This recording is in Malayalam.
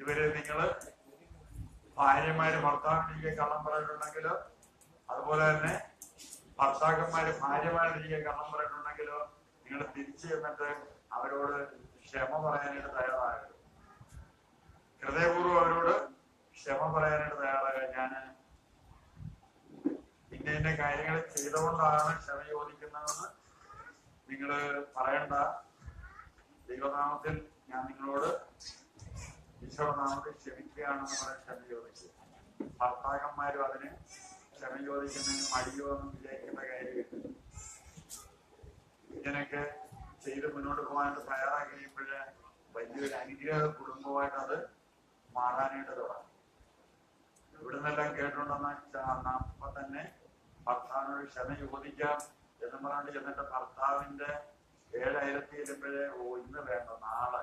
ഇവര് നിങ്ങള് ഭാര്യമാര് ഭർത്താവിനിരിക്കെ കള്ളം പറഞ്ഞിട്ടുണ്ടെങ്കിലോ, അതുപോലെ തന്നെ ഭർത്താക്കന്മാര് ഭാര്യമാരിരിക്കെ കള്ളം പറഞ്ഞിട്ടുണ്ടെങ്കിലോ, നിങ്ങൾ തിരിച്ചു ചെന്നിട്ട് അവരോട് ക്ഷമ പറയാനായിട്ട് തയ്യാറാകരുത്. ഹൃദയപൂർവ്വം അവരോട് ക്ഷമ പറയാനായിട്ട് തയ്യാറാകുക. ഞാന് ഇന്ന കാര്യങ്ങൾ ചെയ്തുകൊണ്ടാണ് ക്ഷമ ചോദിക്കുന്നതെന്ന് നിങ്ങള് പറയണ്ട. ദൈവനാമത്തിൽ ഞാൻ നിങ്ങളോട് ഈശോനാമത്തിൽ ക്ഷമിക്കുകയാണെന്ന് പറയാൻ ക്ഷമ ചോദിച്ചു. ഭർത്താക്കന്മാരും അതിന് ക്ഷമ ചോദിക്കുന്നതിന് മടിയോ എന്ന് വിചാരിക്കേണ്ട കാര്യമില്ല. ഇങ്ങനെയൊക്കെ ചെയ്ത് മുന്നോട്ട് പോകാനായിട്ട് തയ്യാറാക്കി കഴിയുമ്പോഴേ വലിയൊരു അനുഗ്രഹ കുടുംബമായിട്ട് അത് മാറാനായിട്ട് തുടങ്ങും. ഇവിടുന്നെല്ലാം കേട്ടുണ്ടെന്ന് അപ്പൊ തന്നെ ഭർത്താവിനോട് ക്ഷമ ചോദിക്കാം എന്ന് പറഞ്ഞിട്ട് ചെന്നിട്ട് ഭർത്താവിന്റെ 7 അയലത്തി ചെല്ലുമ്പോഴേ ഇന്ന് വേണ്ട നാളെ